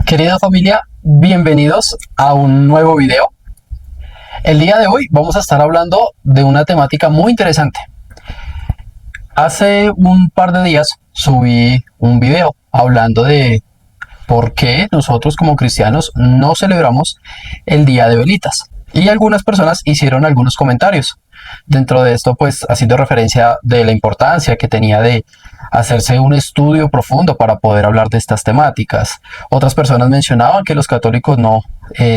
Querida familia, bienvenidos a un nuevo video. El día de hoy vamos a estar hablando de una temática muy interesante. Hace un par de días subí un video hablando de por qué nosotros como cristianos no celebramos el Día de Velitas. Y algunas personas hicieron algunos comentarios. Dentro de esto, pues, haciendo referencia de la importancia que tenía de hacerse un estudio profundo para poder hablar de estas temáticas. Otras personas mencionaban que los católicos no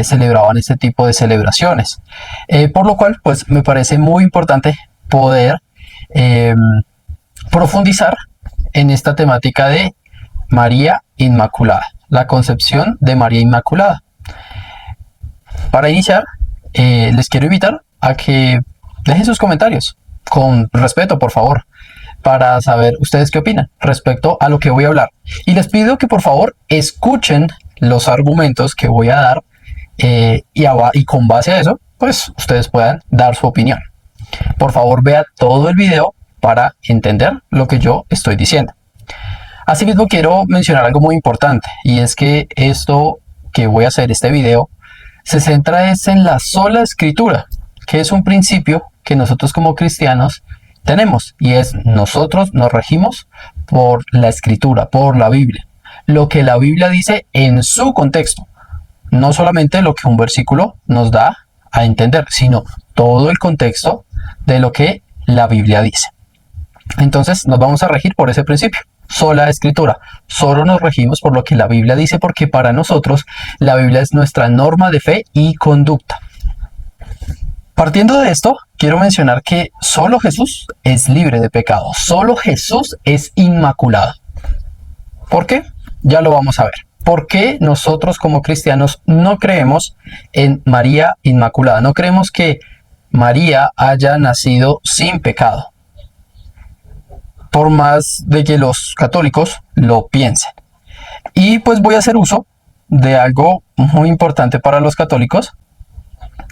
celebraban este tipo de celebraciones. Por lo cual, pues, me parece muy importante poder profundizar en esta temática de María Inmaculada, la concepción de María Inmaculada. Para iniciar, les quiero invitar a que dejen sus comentarios, con respeto, por favor, para saber ustedes qué opinan respecto a lo que voy a hablar. Y les pido que por favor escuchen los argumentos que voy a dar y con base a eso, pues ustedes puedan dar su opinión. Por favor, vea todo el video para entender lo que yo estoy diciendo. Asimismo, quiero mencionar algo muy importante, y es que esto que voy a hacer, este video, se centra en la sola escritura, que es un principio que nosotros como cristianos tenemos, y es nosotros nos regimos por la escritura, por la Biblia, lo que la Biblia dice en su contexto, no solamente lo que un versículo nos da a entender, sino todo el contexto de lo que la Biblia dice. Entonces nos vamos a regir por ese principio, sola escritura, solo nos regimos por lo que la Biblia dice, porque para nosotros la Biblia es nuestra norma de fe y conducta. Partiendo de esto, quiero mencionar que solo Jesús es libre de pecado, solo Jesús es inmaculado. ¿Por qué? Ya lo vamos a ver. ¿Por qué nosotros como cristianos no creemos en María Inmaculada? No creemos que María haya nacido sin pecado, por más de que los católicos lo piensen. Y pues voy a hacer uso de algo muy importante para los católicos.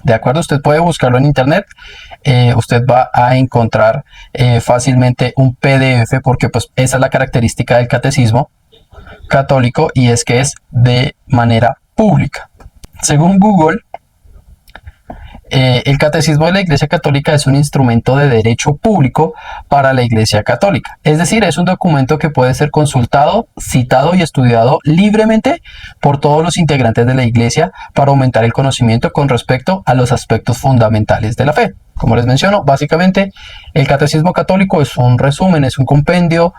De acuerdo, usted puede buscarlo en internet, usted va a encontrar fácilmente un PDF, porque pues esa es la característica del catecismo católico, y es que es de manera pública. Según Google, el catecismo de la Iglesia Católica es un instrumento de derecho público para la Iglesia Católica. Es decir, es un documento que puede ser consultado, citado y estudiado libremente por todos los integrantes de la Iglesia para aumentar el conocimiento con respecto a los aspectos fundamentales de la fe. Como les menciono, básicamente el Catecismo Católico es un resumen, es un compendio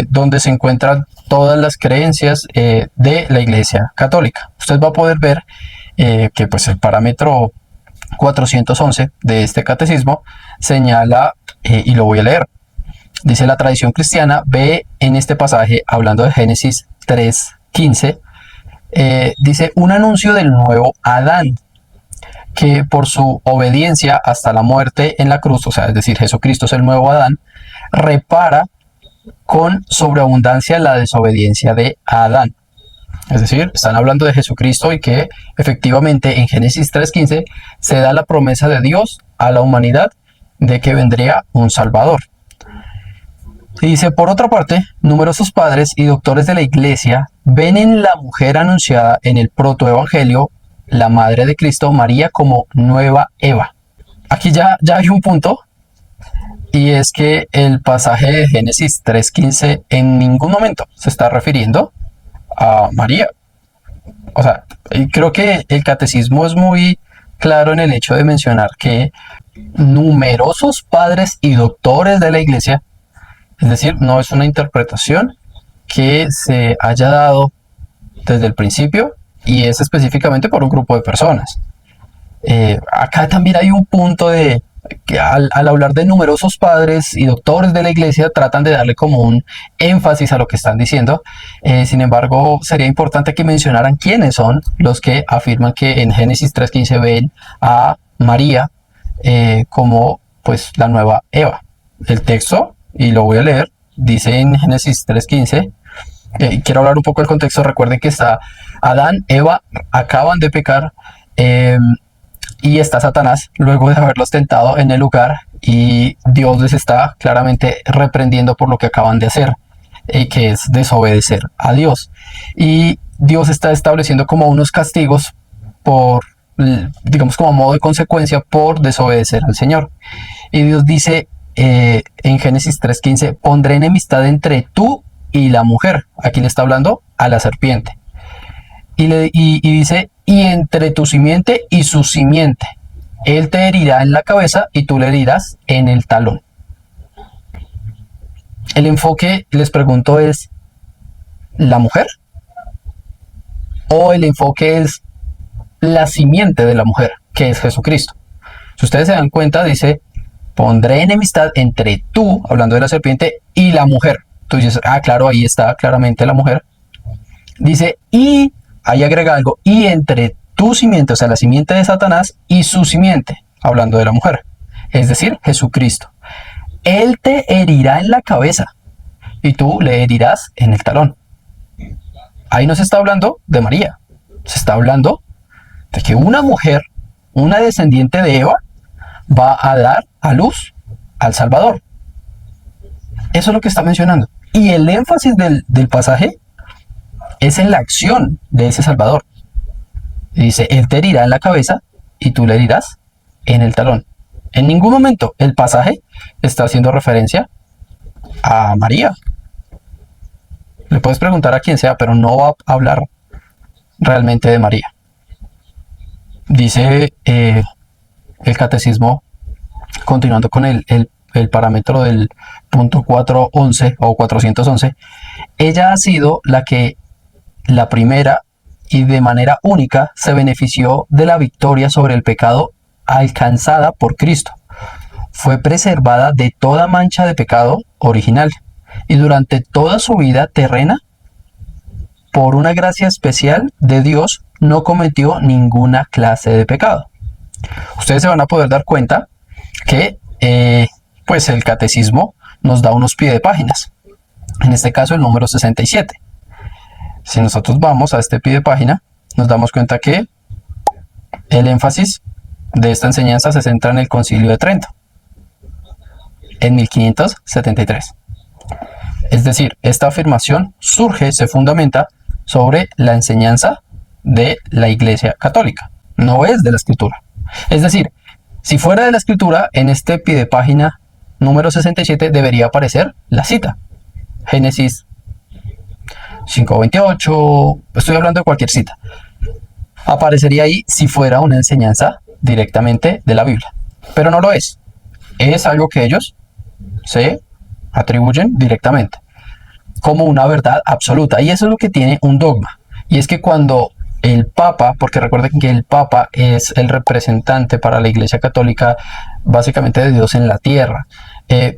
donde se encuentran todas las creencias de la Iglesia Católica. Usted va a poder ver que pues el parámetro 411 de este catecismo señala, y lo voy a leer, dice: la tradición cristiana ve en este pasaje, hablando de Génesis 3:15, dice un anuncio del nuevo Adán, que por su obediencia hasta la muerte en la cruz, o sea, es decir, Jesucristo es el nuevo Adán, repara con sobreabundancia la desobediencia de Adán. Es decir, están hablando de Jesucristo, y que efectivamente en Génesis 3:15 se da la promesa de Dios a la humanidad de que vendría un Salvador. Y dice: por otra parte, numerosos padres y doctores de la Iglesia ven en la mujer anunciada en el protoevangelio, la madre de Cristo, María, como nueva Eva. Aquí ya hay un punto, y es que el pasaje de Génesis 3:15 en ningún momento se está refiriendo a María. O sea, creo que el catecismo es muy claro en el hecho de mencionar que numerosos padres y doctores de la Iglesia, es decir, no es una interpretación que se haya dado desde el principio, y es específicamente por un grupo de personas. Acá también hay un punto de que al hablar de numerosos padres y doctores de la Iglesia tratan de darle como un énfasis a lo que están diciendo. Sin embargo, sería importante que mencionaran quiénes son los que afirman que en Génesis 3:15 ven a María como pues la nueva Eva. El texto, y lo voy a leer, dice en Génesis 3:15, quiero hablar un poco del contexto. Recuerden que está Adán, Eva, acaban de pecar, y está Satanás luego de haberlos tentado en el lugar, y Dios les está claramente reprendiendo por lo que acaban de hacer, que es desobedecer a Dios. Y Dios está estableciendo como unos castigos por, digamos, como modo de consecuencia por desobedecer al Señor. Y Dios dice en Génesis 3:15, pondré enemistad entre tú y la mujer. Aquí le está hablando a la serpiente. Y dice, y entre tu simiente y su simiente. Él te herirá en la cabeza y tú le herirás en el talón. El enfoque, les pregunto, es la mujer, o el enfoque es la simiente de la mujer, que es Jesucristo. Si ustedes se dan cuenta, dice, pondré enemistad entre tú, hablando de la serpiente, y la mujer. Tú dices, ah, claro, ahí está claramente la mujer. Dice, y ahí agrega algo, y entre tu simiente, o sea, la simiente de Satanás, y su simiente, hablando de la mujer, es decir, Jesucristo. Él te herirá en la cabeza y tú le herirás en el talón. Ahí no se está hablando de María, se está hablando de que una mujer, una descendiente de Eva, va a dar a luz al Salvador. Eso es lo que está mencionando. Y el énfasis del pasaje es en la acción de ese Salvador. Dice, Él te herirá en la cabeza y tú le herirás en el talón. En ningún momento el pasaje está haciendo referencia a María. Le puedes preguntar a quien sea, pero no va a hablar realmente de María. Dice el catecismo, continuando con el parámetro del punto 411 o 411, ella ha sido la primera y de manera única se benefició de la victoria sobre el pecado alcanzada por Cristo. Fue preservada de toda mancha de pecado original y durante toda su vida terrena, por una gracia especial de Dios, no cometió ninguna clase de pecado. Ustedes se van a poder dar cuenta que pues el catecismo nos da unos pie de páginas. En este caso el número 67. Si nosotros vamos a este pie de página, nos damos cuenta que el énfasis de esta enseñanza se centra en el Concilio de Trento, en 1573. Es decir, esta afirmación se fundamenta sobre la enseñanza de la Iglesia Católica, no es de la Escritura. Es decir, si fuera de la Escritura, en este pie de página número 67 debería aparecer la cita. Génesis 5:28, estoy hablando de cualquier cita. Aparecería ahí si fuera una enseñanza directamente de la Biblia. Pero no lo es. Es algo que ellos se atribuyen directamente como una verdad absoluta. Y eso es lo que tiene un dogma. Y es que cuando el Papa, porque recuerden que el Papa es el representante para la Iglesia Católica básicamente de Dios en la tierra,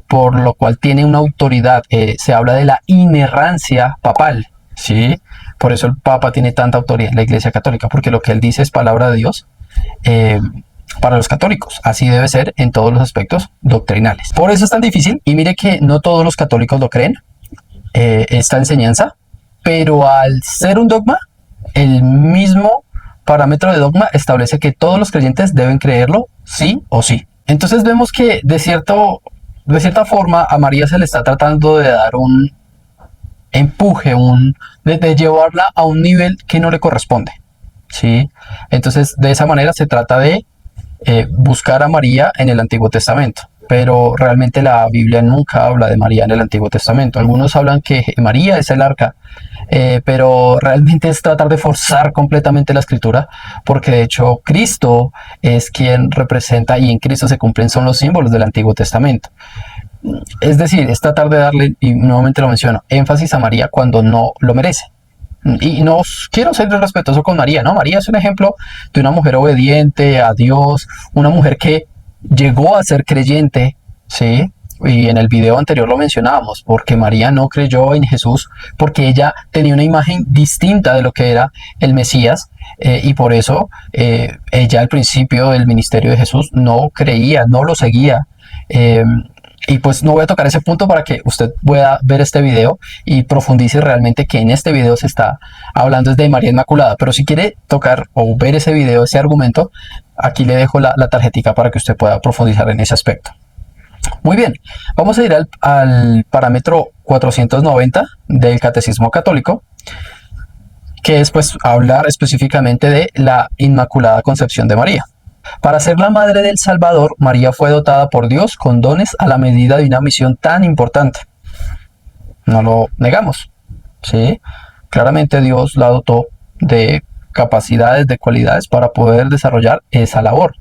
por lo cual tiene una autoridad, se habla de la inerrancia papal, ¿sí? Por eso el Papa tiene tanta autoridad en la Iglesia Católica, porque lo que él dice es palabra de Dios para los católicos. Así debe ser en todos los aspectos doctrinales. Por eso es tan difícil, y mire que no todos los católicos lo creen, esta enseñanza, pero al ser un dogma, el mismo parámetro de dogma establece que todos los creyentes deben creerlo sí o sí. Entonces vemos que de cierta forma a María se le está tratando de dar un empuje, de llevarla a un nivel que no le corresponde, ¿sí? Entonces de esa manera se trata de buscar a María en el Antiguo Testamento, pero realmente la Biblia nunca habla de María en el Antiguo Testamento. Algunos hablan que María es el arca, pero realmente es tratar de forzar completamente la escritura, porque de hecho Cristo es quien representa, y en Cristo se cumplen son los símbolos del Antiguo Testamento. Es decir, es tratar de darle, y nuevamente lo menciono, énfasis a María cuando no lo merece. Y no quiero ser respetuoso con María, ¿no? María es un ejemplo de una mujer obediente a Dios, una mujer que llegó a ser creyente, ¿sí? Y en el video anterior lo mencionábamos, porque María no creyó en Jesús, porque ella tenía una imagen distinta de lo que era el Mesías, y por eso ella al principio del ministerio de Jesús no creía, no lo seguía. Y pues no voy a tocar ese punto para que usted pueda ver este video y profundice realmente que en este video se está hablando de María Inmaculada. Pero si quiere tocar o ver ese video, ese argumento, aquí le dejo la tarjetica para que usted pueda profundizar en ese aspecto. Muy bien, vamos a ir al parámetro 490 del Catecismo Católico, que es pues hablar específicamente de la Inmaculada Concepción de María. Para ser la madre del Salvador, María fue dotada por Dios con dones a la medida de una misión tan importante. No lo negamos, ¿sí? Claramente Dios la dotó de capacidades, de cualidades para poder desarrollar esa labor.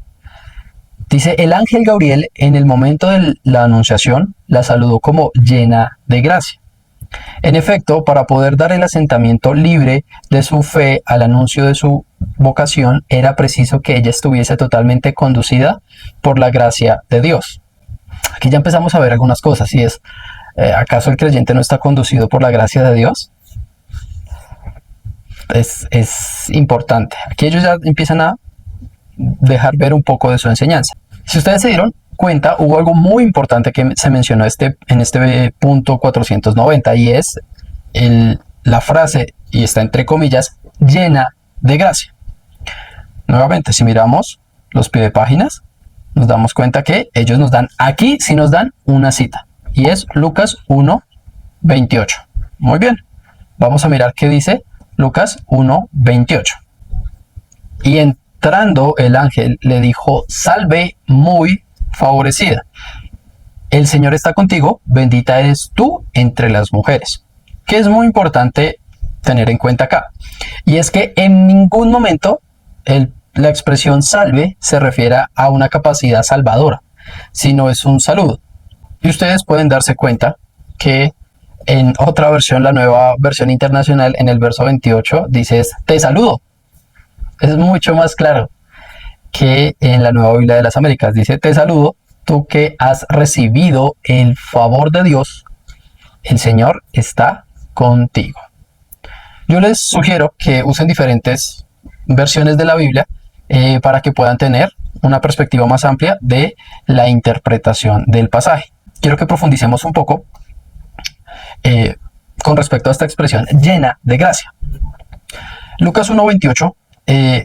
Dice, el ángel Gabriel en el momento de la anunciación la saludó como llena de gracia. En efecto, para poder dar el asentamiento libre de su fe al anuncio de su vocación, era preciso que ella estuviese totalmente conducida por la gracia de Dios. Aquí ya empezamos a ver algunas cosas, y es, ¿acaso el creyente no está conducido por la gracia de Dios? Es importante. Aquí ellos ya empiezan a dejar ver un poco de su enseñanza. Si ustedes se dieron cuenta, hubo algo muy importante que se mencionó en este punto 490, y es la frase, y está entre comillas, llena de gracia. Nuevamente, si miramos los piedepáginas, nos damos cuenta que ellos nos dan, aquí sí nos dan una cita, y es Lucas 1:28. Muy bien, vamos a mirar qué dice Lucas 1:28. Y entrando el ángel le dijo, salve muy favorecida, el Señor está contigo, bendita eres tú entre las mujeres. Que es muy importante tener en cuenta acá, y es que en ningún momento la expresión salve se refiere a una capacidad salvadora, sino es un saludo. Y ustedes pueden darse cuenta que en otra versión, la nueva versión internacional, en el verso 28 dice te saludo. Es mucho más claro que en la Nueva Biblia de las Américas. Dice, te saludo, tú que has recibido el favor de Dios, el Señor está contigo. Yo les sugiero que usen diferentes versiones de la Biblia para que puedan tener una perspectiva más amplia de la interpretación del pasaje. Quiero que profundicemos un poco con respecto a esta expresión, llena de gracia. Lucas 1:28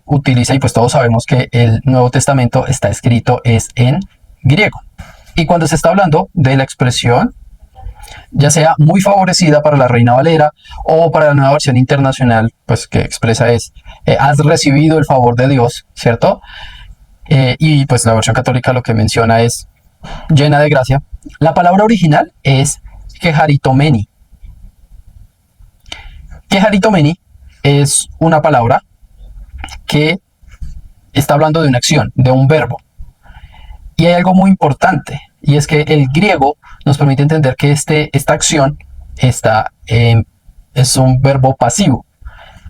utiliza, y pues todos sabemos que el Nuevo Testamento está escrito en griego. Y cuando se está hablando de la expresión, ya sea muy favorecida para la Reina Valera o para la nueva versión internacional, pues que expresa has recibido el favor de Dios, ¿cierto? Y pues la versión católica lo que menciona es llena de gracia. La palabra original es keharitomeni. Keharitomeni es una palabra que está hablando de una acción, de un verbo. Y hay algo muy importante, y es que el griego nos permite entender que esta acción es un verbo pasivo.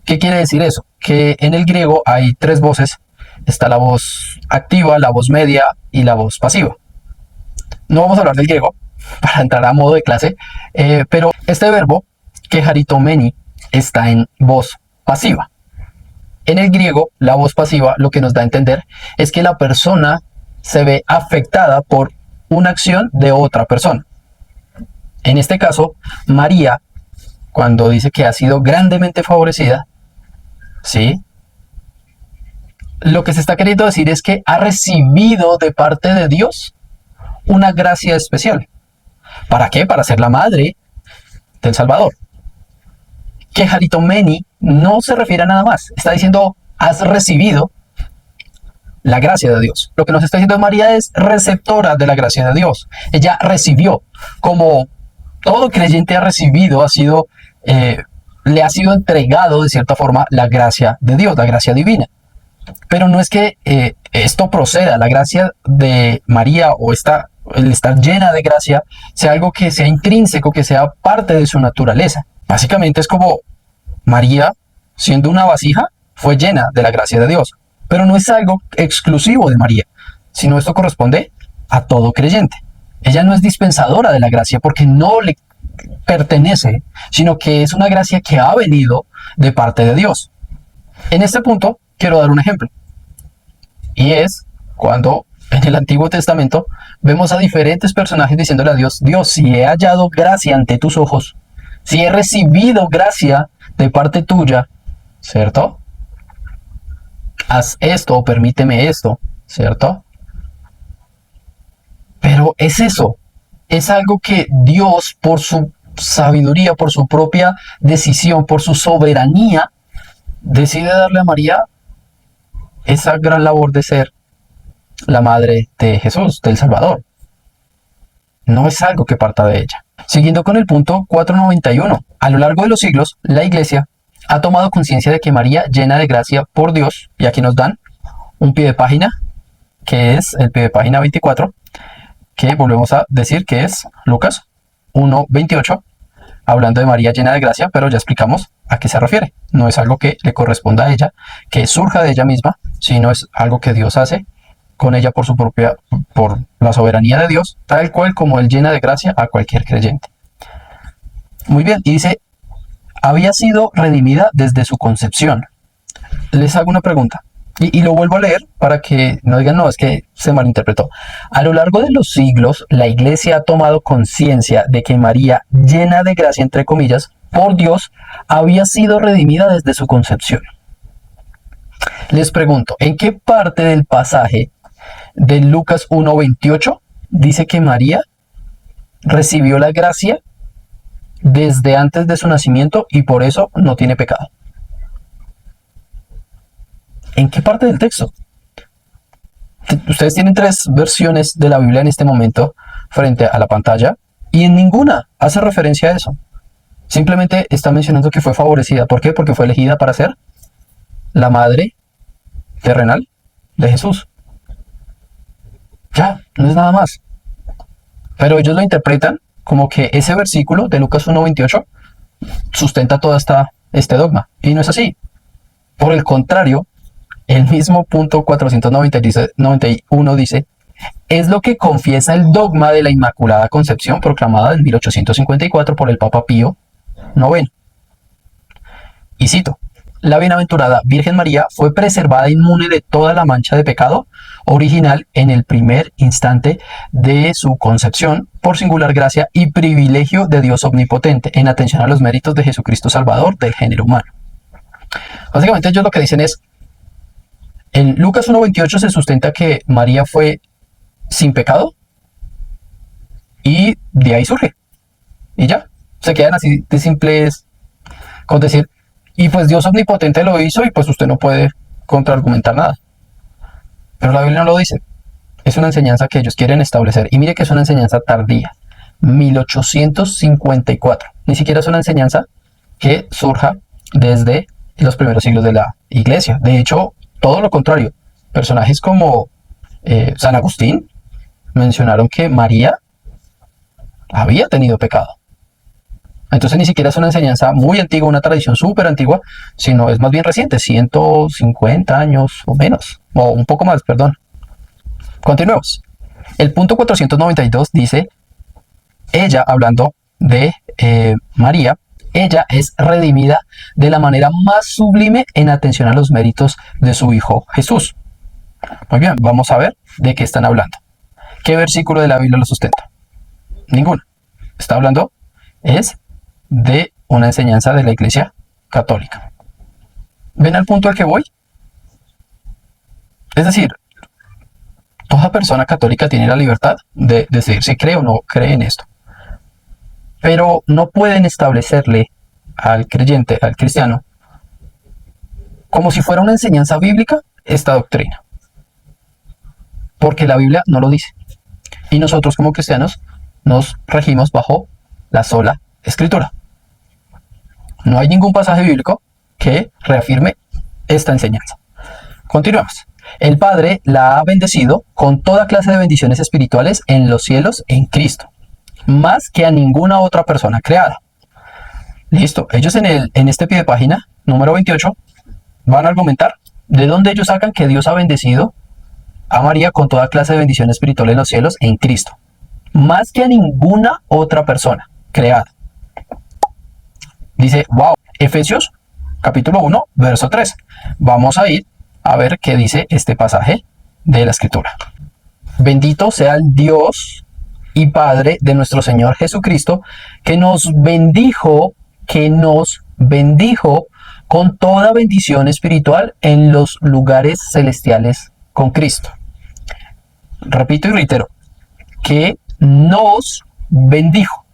¿Qué quiere decir eso? Que en el griego hay tres voces. Está la voz activa, la voz media y la voz pasiva. No vamos a hablar del griego para entrar a modo de clase, pero este verbo, keharitomeni, está en voz pasiva. En el griego, la voz pasiva lo que nos da a entender es que la persona se ve afectada por una acción de otra persona. En este caso, María, cuando dice que ha sido grandemente favorecida, ¿sí? Lo que se está queriendo decir es que ha recibido de parte de Dios una gracia especial. ¿Para qué? Para ser la madre del Salvador. Keharitomeni no se refiere a nada más. Está diciendo, has recibido la gracia de Dios. Lo que nos está diciendo María es receptora de la gracia de Dios. Ella recibió, como todo creyente ha recibido, le ha sido entregado de cierta forma la gracia de Dios, la gracia divina. Pero no es que esto proceda, la gracia de María o el estar llena de gracia sea algo que sea intrínseco, que sea parte de su naturaleza. Básicamente es como María, siendo una vasija, fue llena de la gracia de Dios. Pero no es algo exclusivo de María, sino esto corresponde a todo creyente. Ella no es dispensadora de la gracia porque no le pertenece, sino que es una gracia que ha venido de parte de Dios. En este punto quiero dar un ejemplo. Y es cuando en el Antiguo Testamento vemos a diferentes personajes diciéndole a Dios, Dios, si he hallado gracia ante tus ojos, si he recibido gracia de parte tuya, ¿cierto? Haz esto o permíteme esto, ¿cierto? Pero es eso, es algo que Dios, por su sabiduría, por su propia decisión, por su soberanía, decide darle a María esa gran labor de ser la madre de Jesús, del Salvador. No es algo que parta de ella. Siguiendo con el punto 491. A lo largo de los siglos, la Iglesia ha tomado conciencia de que María, llena de gracia por Dios, y aquí nos dan un pie de página, que es el pie de página 24, que volvemos a decir que es Lucas 1:28, hablando de María llena de gracia, pero ya explicamos a qué se refiere. No es algo que le corresponda a ella, que surja de ella misma, sino es algo que Dios hace con ella por la soberanía de Dios, tal cual como Él llena de gracia a cualquier creyente. Muy bien, y dice, había sido redimida desde su concepción. Les hago una pregunta, y lo vuelvo a leer para que no digan, no, es que se malinterpretó. A lo largo de los siglos, la Iglesia ha tomado conciencia de que María, llena de gracia, entre comillas, por Dios, había sido redimida desde su concepción. Les pregunto, ¿en qué parte del pasaje de Lucas 1:28 dice que María recibió la gracia desde antes de su nacimiento y por eso no tiene pecado? ¿En qué parte del texto? Ustedes tienen 3 versiones de la Biblia en este momento frente a la pantalla y en ninguna hace referencia a eso. Simplemente está mencionando que fue favorecida. ¿Por qué? Porque fue elegida para ser la madre terrenal de Jesús. Ya, no es nada más. Pero ellos lo interpretan como que ese versículo de Lucas 1:28 sustenta todo este dogma. Y no es así. Por el contrario, el mismo punto 491 dice, es lo que confiesa el dogma de la Inmaculada Concepción proclamada en 1854 por el Papa Pío IX. Y cito, la bienaventurada Virgen María fue preservada inmune de toda la mancha de pecado original en el primer instante de su concepción por singular gracia y privilegio de Dios omnipotente en atención a los méritos de Jesucristo Salvador del género humano. Básicamente ellos lo que dicen es, en Lucas 1:28 se sustenta que María fue sin pecado y de ahí surge. Y ya, se quedan así de simples con decir, y pues Dios omnipotente lo hizo y pues usted no puede contraargumentar nada. Pero la Biblia no lo dice. Es una enseñanza que ellos quieren establecer. Y mire que es una enseñanza tardía. 1854. Ni siquiera es una enseñanza que surja desde los primeros siglos de la Iglesia. De hecho, todo lo contrario. Personajes como San Agustín mencionaron que María había tenido pecado. Entonces ni siquiera es una enseñanza muy antigua, una tradición súper antigua, sino es más bien reciente, 150 años o menos, o un poco más, perdón. Continuemos. El punto 492 dice, ella, hablando de María, ella es redimida de la manera más sublime en atención a los méritos de su Hijo Jesús. Muy bien, vamos a ver de qué están hablando. ¿Qué versículo de la Biblia lo sustenta? Ninguno. Está hablando es de una enseñanza de la Iglesia Católica. ¿Ven al punto al que voy? Es decir, toda persona católica tiene la libertad de decidir si cree o no cree en esto. Pero no pueden establecerle al creyente, al cristiano, como si fuera una enseñanza bíblica, esta doctrina. Porque la Biblia no lo dice. Y nosotros como cristianos nos regimos bajo la sola Escritura. No hay ningún pasaje bíblico que reafirme esta enseñanza. Continuemos. El Padre la ha bendecido con toda clase de bendiciones espirituales en los cielos en Cristo, más que a ninguna otra persona creada. Listo. Ellos en este pie de página, número 28, van a argumentar de dónde ellos sacan que Dios ha bendecido a María con toda clase de bendiciones espirituales en los cielos en Cristo, más que a ninguna otra persona creada. Dice, wow, Efesios capítulo 1, verso 3. Vamos a ir a ver qué dice este pasaje de la Escritura. Bendito sea el Dios y Padre de nuestro Señor Jesucristo, que nos bendijo con toda bendición espiritual en los lugares celestiales con Cristo. Repito y reitero, que nos bendijo.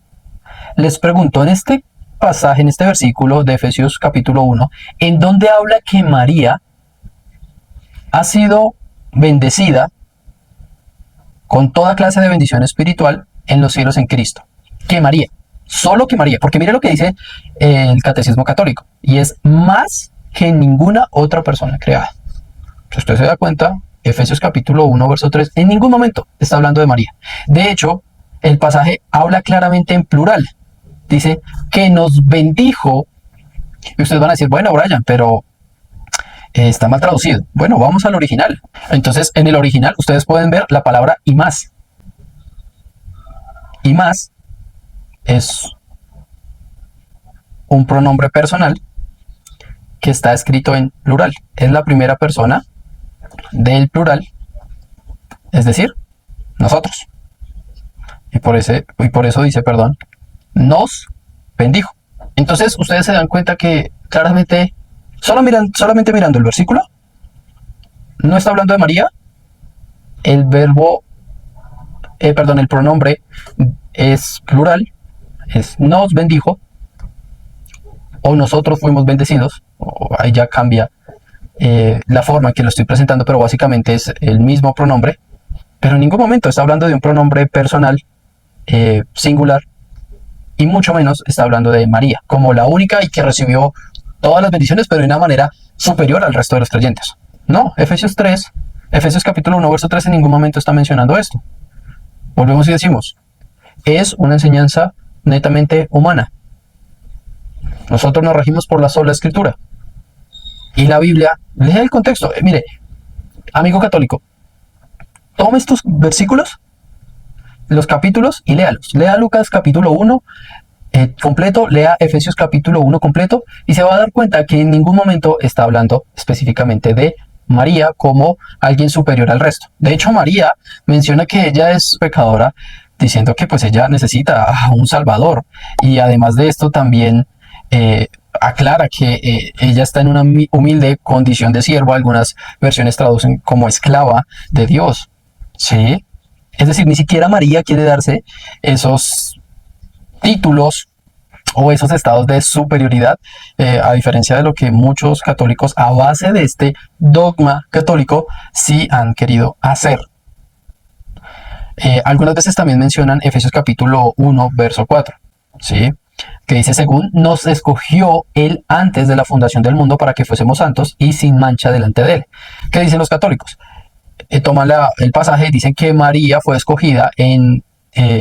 Les pregunto, en este pasaje, en este versículo de Efesios capítulo 1, en donde habla que María ha sido bendecida con toda clase de bendición espiritual en los cielos en Cristo. Que María, solo que María, porque mire lo que dice el Catecismo Católico, y es más que ninguna otra persona creada. Si usted se da cuenta, Efesios capítulo 1, verso 3, en ningún momento está hablando de María. De hecho, el pasaje habla claramente en plural. Dice que nos bendijo, y ustedes van a decir, bueno, Brian, pero está mal traducido. Bueno, vamos al original. Entonces, en el original ustedes pueden ver la palabra y más. Y más es un pronombre personal que está escrito en plural. Es la primera persona del plural, es decir, nosotros. Y por eso dice, perdón, nos bendijo. Entonces, ustedes se dan cuenta que claramente, solamente mirando el versículo, no está hablando de María. El pronombre es plural, es nos bendijo, o nosotros fuimos bendecidos, o ahí ya cambia la forma en que lo estoy presentando, pero básicamente es el mismo pronombre, pero en ningún momento está hablando de un pronombre personal singular, y mucho menos está hablando de María como la única y que recibió todas las bendiciones, pero de una manera superior al resto de los creyentes. No, Efesios capítulo 1, verso 3 en ningún momento está mencionando esto. Volvemos y decimos, es una enseñanza netamente humana. Nosotros nos regimos por la sola escritura. Y la Biblia, lea el contexto. Mire, amigo católico, tome estos versículos, los capítulos, y léalos. Lea Lucas capítulo 1 completo, lea Efesios capítulo 1 completo, y se va a dar cuenta que en ningún momento está hablando específicamente de María como alguien superior al resto. De hecho, María menciona que ella es pecadora, diciendo que pues ella necesita a un salvador, y además de esto también aclara que ella está en una humilde condición de siervo. Algunas versiones traducen como esclava de Dios, ¿sí? Es decir, ni siquiera María quiere darse esos títulos o esos estados de superioridad, a diferencia de lo que muchos católicos, a base de este dogma católico, sí han querido hacer. Algunas veces también mencionan Efesios capítulo 1, verso 4, ¿sí? Que dice, según nos escogió Él antes de la fundación del mundo para que fuésemos santos y sin mancha delante de Él. ¿Qué dicen los católicos? Toman el pasaje y dicen que María fue escogida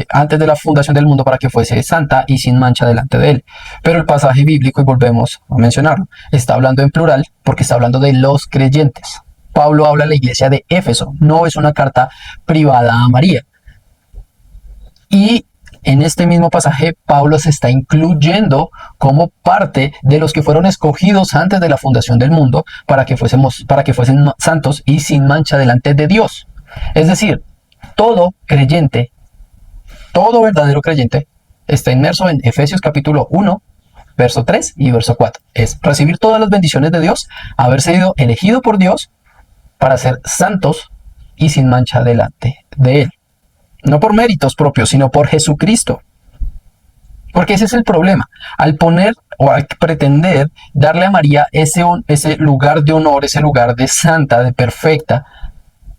antes de la fundación del mundo para que fuese santa y sin mancha delante de Él. Pero el pasaje bíblico, y volvemos a mencionarlo, está hablando en plural porque está hablando de los creyentes. Pablo habla a la iglesia de Éfeso, no es una carta privada a María. Y en este mismo pasaje, Pablo se está incluyendo como parte de los que fueron escogidos antes de la fundación del mundo para que fuesen santos y sin mancha delante de Dios. Es decir, todo creyente, todo verdadero creyente, está inmerso en Efesios capítulo 1, verso 3 y verso 4. Es recibir todas las bendiciones de Dios, haber sido elegido por Dios para ser santos y sin mancha delante de Él. No por méritos propios, sino por Jesucristo. Porque ese es el problema. Al poner o al pretender darle a María ese lugar de honor, ese lugar de santa, de perfecta,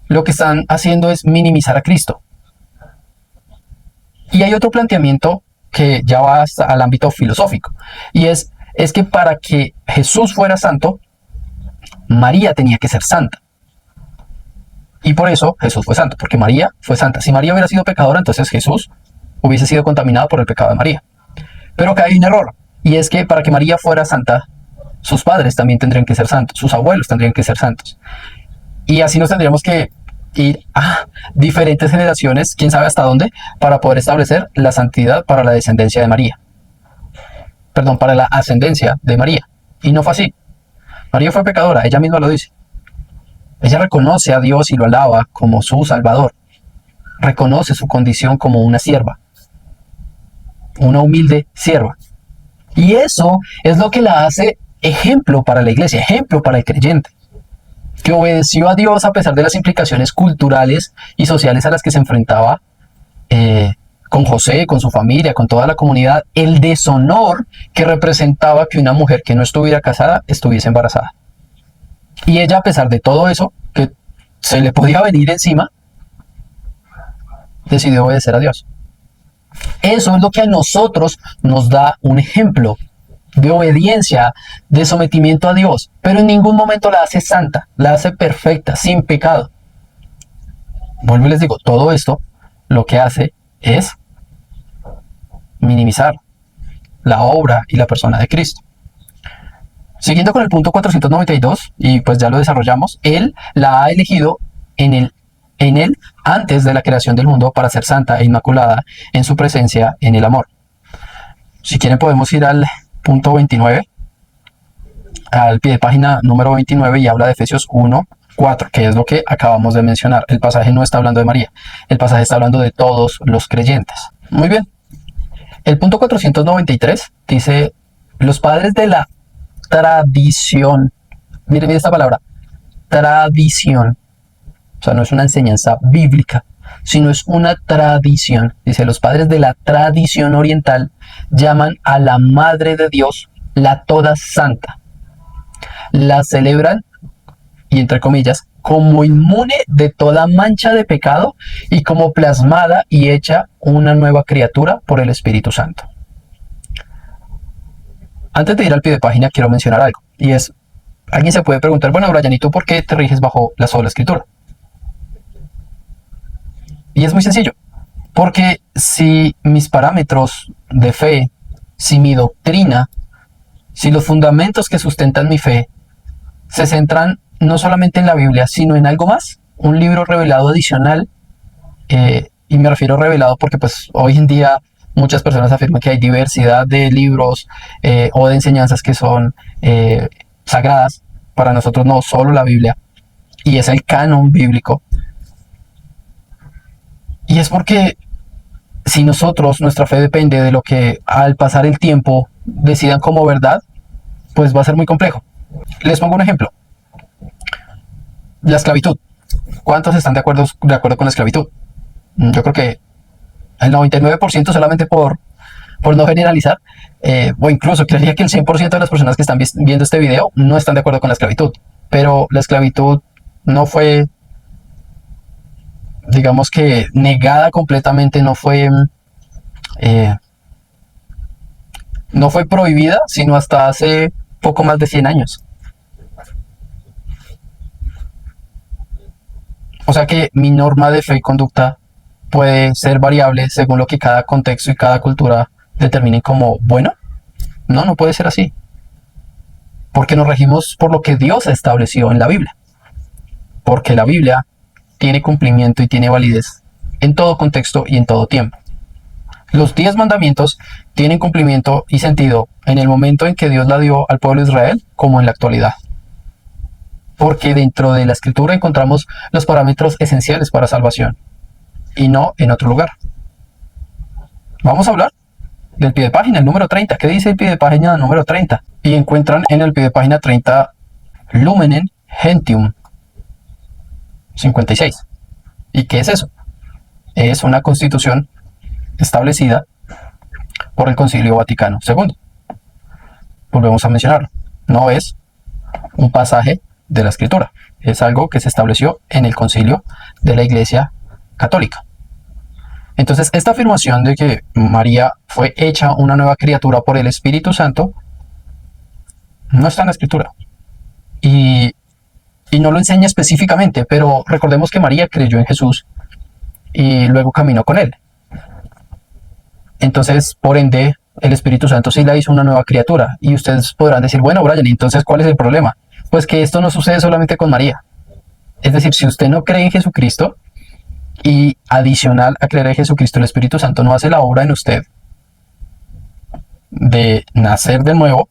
lo que están haciendo es minimizar a Cristo. Y hay otro planteamiento que ya va hasta al ámbito filosófico. Y es que para que Jesús fuera santo, María tenía que ser santa. Y por eso Jesús fue santo, porque María fue santa. Si María hubiera sido pecadora, entonces Jesús hubiese sido contaminado por el pecado de María. Pero acá hay un error, y es que para que María fuera santa, sus padres también tendrían que ser santos, sus abuelos tendrían que ser santos. Y así nos tendríamos que ir a diferentes generaciones, quién sabe hasta dónde, para poder establecer la santidad para la descendencia de María. Perdón, para la ascendencia de María. Y no fue así. María fue pecadora, ella misma lo dice. Ella reconoce a Dios y lo alaba como su Salvador. Reconoce su condición como una sierva. Una humilde sierva. Y eso es lo que la hace ejemplo para la iglesia, ejemplo para el creyente. Que obedeció a Dios a pesar de las implicaciones culturales y sociales a las que se enfrentaba con José, con su familia, con toda la comunidad, el deshonor que representaba que una mujer que no estuviera casada estuviese embarazada. Y ella, a pesar de todo eso, que se le podía venir encima, decidió obedecer a Dios. Eso es lo que a nosotros nos da un ejemplo de obediencia, de sometimiento a Dios, pero en ningún momento la hace santa, la hace perfecta, sin pecado. Vuelvo y les digo, todo esto lo que hace es minimizar la obra y la persona de Cristo. Siguiendo con el punto 492, y pues ya lo desarrollamos, Él la ha elegido en él antes de la creación del mundo para ser santa e inmaculada en su presencia en el amor. Si quieren podemos ir al punto 29, al pie de página número 29, y habla de Efesios 1:4, que es lo que acabamos de mencionar. El pasaje no está hablando de María, el pasaje está hablando de todos los creyentes. Muy bien. El punto 493 dice, los padres de la tradición, miren esta palabra, tradición, o sea, no es una enseñanza bíblica, sino es una tradición. Dice, los padres de la tradición oriental llaman a la Madre de Dios la Toda Santa. La celebran, y entre comillas, como inmune de toda mancha de pecado y como plasmada y hecha una nueva criatura por el Espíritu Santo. Antes de ir al pie de página quiero mencionar algo, y es, alguien se puede preguntar, bueno, Brian, ¿y tú por qué te riges bajo la sola Escritura? Y es muy sencillo, porque si mis parámetros de fe, si mi doctrina, si los fundamentos que sustentan mi fe se centran no solamente en la Biblia, sino en algo más, un libro revelado adicional, y me refiero a revelado porque pues hoy en día muchas personas afirman que hay diversidad de libros o de enseñanzas que son sagradas. Para nosotros no, solo la Biblia, y es el canon bíblico. Y es porque si nosotros, nuestra fe depende de lo que al pasar el tiempo decidan como verdad, pues va a ser muy complejo. Les pongo un ejemplo. La esclavitud. ¿Cuántos están de acuerdo con la esclavitud? Yo creo que el 99%, solamente por no generalizar, o incluso creería que el 100% de las personas que están viendo este video no están de acuerdo con la esclavitud. Pero la esclavitud no fue, digamos que negada completamente, no fue prohibida, sino hasta hace poco más de 100 años. O sea que mi norma de fe y conducta puede ser variable según lo que cada contexto y cada cultura determinen como bueno. No, no puede ser así. Porque nos regimos por lo que Dios estableció en la Biblia. Porque la Biblia tiene cumplimiento y tiene validez en todo contexto y en todo tiempo. Los 10 mandamientos tienen cumplimiento y sentido en el momento en que Dios la dio al pueblo de Israel, como en la actualidad. Porque dentro de la Escritura encontramos los parámetros esenciales para salvación, y no en otro lugar. Vamos a hablar del pie de página, el número 30. ¿Qué dice el pie de página número 30? Y encuentran en el pie de página 30 Lumen Gentium 56. ¿Y qué es eso? Es una constitución establecida por el Concilio Vaticano II. Volvemos a mencionarlo. No es un pasaje de la Escritura. Es algo que se estableció en el concilio de la Iglesia Católica. Entonces, esta afirmación de que María fue hecha una nueva criatura por el Espíritu Santo no está en la Escritura. Y no lo enseña específicamente, pero recordemos que María creyó en Jesús y luego caminó con él. Entonces, por ende, el Espíritu Santo sí la hizo una nueva criatura. Y ustedes podrán decir, bueno, Brian, entonces, ¿cuál es el problema? Pues que esto no sucede solamente con María. Es decir, si usted no cree en Jesucristo, y adicional a creer en Jesucristo, el Espíritu Santo no hace la obra en usted de nacer de nuevo,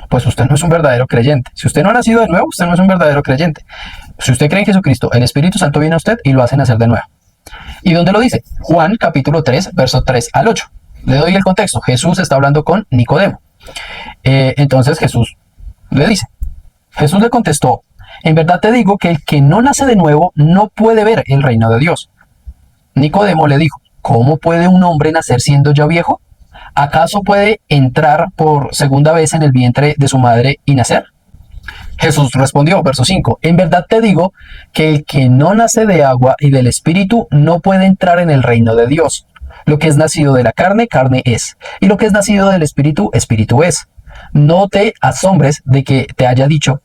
pues usted no es un verdadero creyente. Si usted no ha nacido de nuevo, usted no es un verdadero creyente. Si usted cree en Jesucristo, el Espíritu Santo viene a usted y lo hace nacer de nuevo. ¿Y dónde lo dice? Juan capítulo 3, versos 3 al 8. Le doy el contexto. Jesús está hablando con Nicodemo. Entonces Jesús le dice, Jesús le contestó, en verdad te digo que el que no nace de nuevo no puede ver el reino de Dios. Nicodemo le dijo, ¿cómo puede un hombre nacer siendo ya viejo? ¿Acaso puede entrar por segunda vez en el vientre de su madre y nacer? Jesús respondió, verso 5, en verdad te digo que el que no nace de agua y del Espíritu no puede entrar en el reino de Dios. Lo que es nacido de la carne, carne es, y lo que es nacido del Espíritu, Espíritu es. No te asombres de que te haya dicho,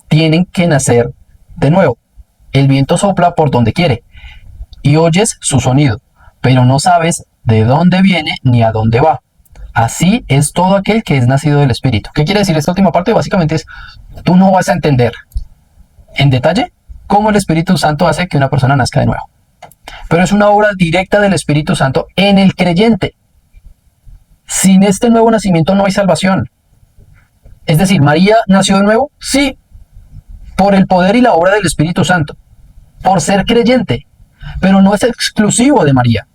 tienen que nacer de nuevo. El viento sopla por donde quiere, y oyes su sonido, pero no sabes de dónde viene ni a dónde va. Así es todo aquel que es nacido del Espíritu. ¿Qué quiere decir esta última parte? Básicamente es, tú no vas a entender en detalle cómo el Espíritu Santo hace que una persona nazca de nuevo. Pero es una obra directa del Espíritu Santo en el creyente. Sin este nuevo nacimiento no hay salvación. Es decir, ¿María nació de nuevo? Sí, por el poder y la obra del Espíritu Santo, por ser creyente. Pero no es exclusivo de María.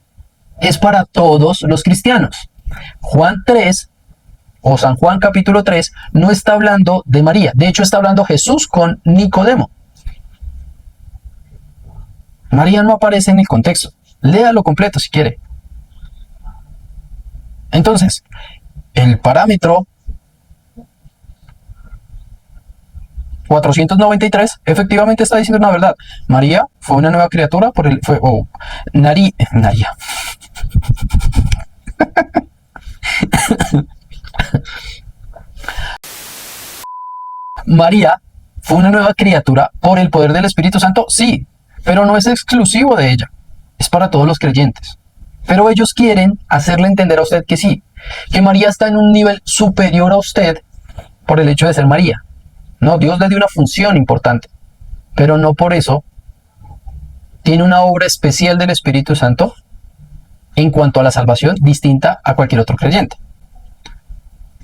Es para todos los cristianos. Juan 3 o San Juan capítulo 3 no está hablando de María. De hecho, está hablando Jesús con Nicodemo. María no aparece en el contexto. Léalo completo si quiere. Entonces, el parámetro 493 efectivamente está diciendo una verdad. María fue una nueva criatura por el... María. María fue una nueva criatura por el poder del Espíritu Santo, sí, pero no es exclusivo de ella, es para todos los creyentes. Pero ellos quieren hacerle entender a usted que sí, que María está en un nivel superior a usted por el hecho de ser María. No, Dios le dio una función importante, pero no por eso tiene una obra especial del Espíritu Santo en cuanto a la salvación distinta a cualquier otro creyente.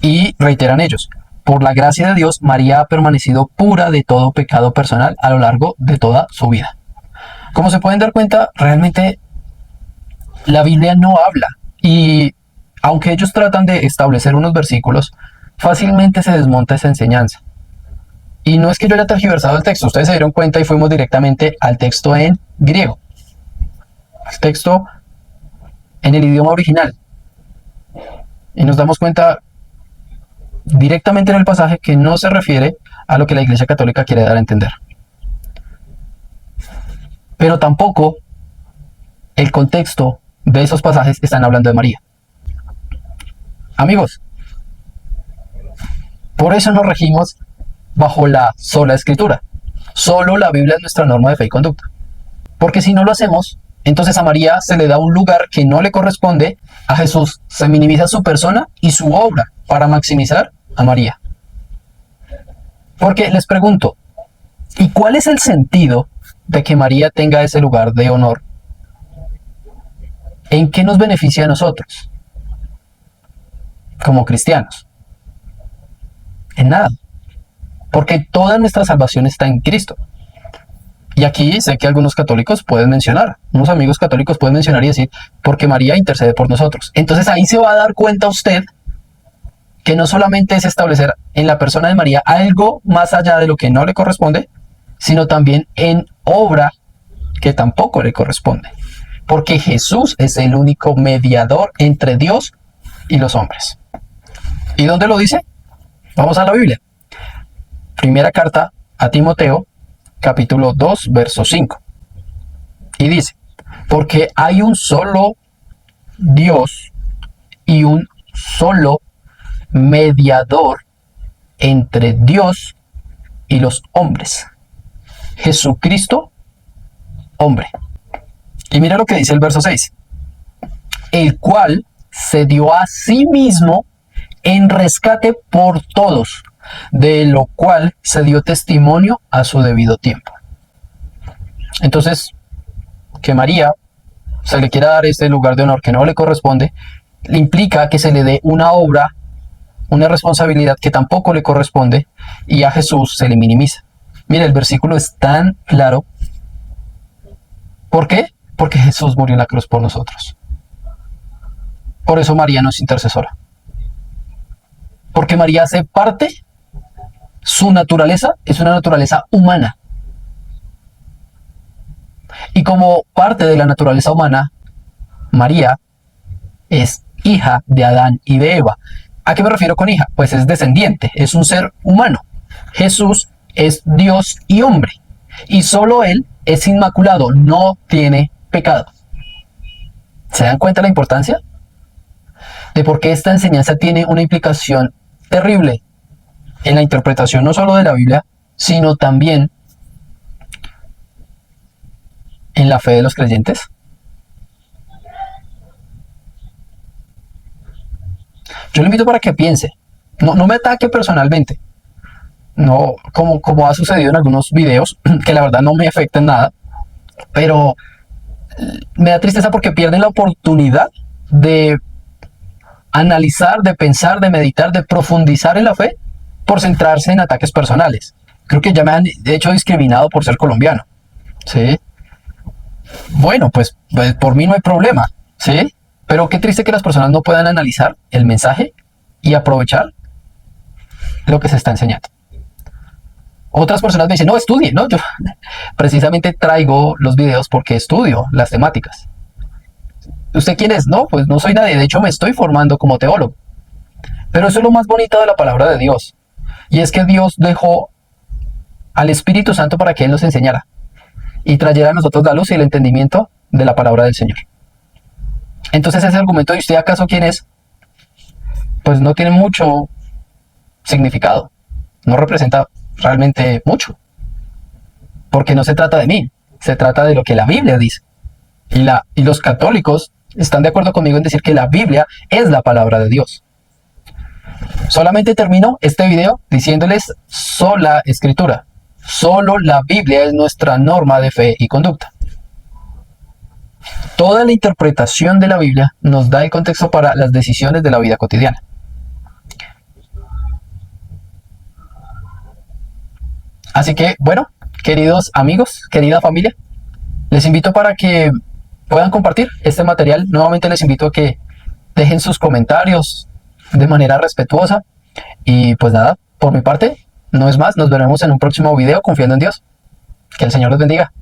Y reiteran ellos, por la gracia de Dios, María ha permanecido pura de todo pecado personal a lo largo de toda su vida. Como se pueden dar cuenta, realmente la Biblia no habla. Y aunque ellos tratan de establecer unos versículos, fácilmente se desmonta esa enseñanza. Y no es que yo haya tergiversado el texto, ustedes se dieron cuenta y fuimos directamente al texto en griego. Al texto en el idioma original. Y nos damos cuenta directamente en el pasaje que no se refiere a lo que la Iglesia Católica quiere dar a entender. Pero tampoco el contexto de esos pasajes están hablando de María. Amigos, por eso nos regimos bajo la sola Escritura. Solo la Biblia es nuestra norma de fe y conducta. Porque si no lo hacemos, entonces a María se le da un lugar que no le corresponde, a Jesús se minimiza su persona y su obra para maximizar a María. Porque les pregunto, ¿y cuál es el sentido de que María tenga ese lugar de honor? ¿En qué nos beneficia a nosotros como cristianos? En nada. Porque toda nuestra salvación está en Cristo. Y aquí sé que algunos católicos pueden mencionar, unos amigos católicos pueden mencionar y decir, porque María intercede por nosotros. Entonces ahí se va a dar cuenta usted que no solamente es establecer en la persona de María algo más allá de lo que no le corresponde, sino también en obra que tampoco le corresponde. Porque Jesús es el único mediador entre Dios y los hombres. ¿Y dónde lo dice? Vamos a la Biblia. Primera carta a Timoteo, capítulo 2, verso 5. Y dice, porque hay un solo Dios y un solo mediador entre Dios y los hombres. Jesucristo, hombre. Y mira lo que dice el verso 6. El cual se dio a sí mismo en rescate por todos, de lo cual se dio testimonio a su debido tiempo. Entonces, que María se le quiera dar este lugar de honor que no le corresponde, le implica que se le dé una obra, una responsabilidad que tampoco le corresponde, y a Jesús se le minimiza. Mira, el versículo es tan claro. ¿Por qué? Porque Jesús murió en la cruz por nosotros. Por eso María no es intercesora. Porque María hace parte, su naturaleza es una naturaleza humana. Y como parte de la naturaleza humana, María es hija de Adán y de Eva. ¿A qué me refiero con hija? Pues es descendiente, es un ser humano. Jesús es Dios y hombre, y solo Él es inmaculado, no tiene pecado. ¿Se dan cuenta la importancia de por qué esta enseñanza tiene una implicación terrible en la interpretación no solo de la Biblia, sino también en la fe de los creyentes? Yo le invito para que piense, no me ataque personalmente, no como ha sucedido en algunos videos, que la verdad no me afectan nada, pero me da tristeza porque pierden la oportunidad de analizar, de pensar, de meditar, de profundizar en la fe por centrarse en ataques personales. Creo que ya me han hecho discriminado por ser colombiano, ¿sí? Bueno, pues por mí no hay problema, ¿sí? Pero qué triste que las personas no puedan analizar el mensaje y aprovechar lo que se está enseñando. Otras personas me dicen, no, estudie, ¿no? Yo precisamente traigo los videos porque estudio las temáticas. ¿Usted quién es? No, pues no soy nadie. De hecho, me estoy formando como teólogo. Pero eso es lo más bonito de la palabra de Dios. Y es que Dios dejó al Espíritu Santo para que Él nos enseñara y trayera a nosotros la luz y el entendimiento de la palabra del Señor. Entonces ese argumento de usted acaso quién es, pues no tiene mucho significado. No representa realmente mucho. Porque no se trata de mí, se trata de lo que la Biblia dice. Y los católicos están de acuerdo conmigo en decir que la Biblia es la palabra de Dios. Solamente termino este video diciéndoles sola escritura. Solo la Biblia es nuestra norma de fe y conducta. Toda la interpretación de la Biblia nos da el contexto para las decisiones de la vida cotidiana. Así que, bueno, queridos amigos, querida familia, les invito para que puedan compartir este material. Nuevamente les invito a que dejen sus comentarios de manera respetuosa. Y pues nada, por mi parte, no es más. Nos veremos en un próximo video confiando en Dios. Que el Señor los bendiga.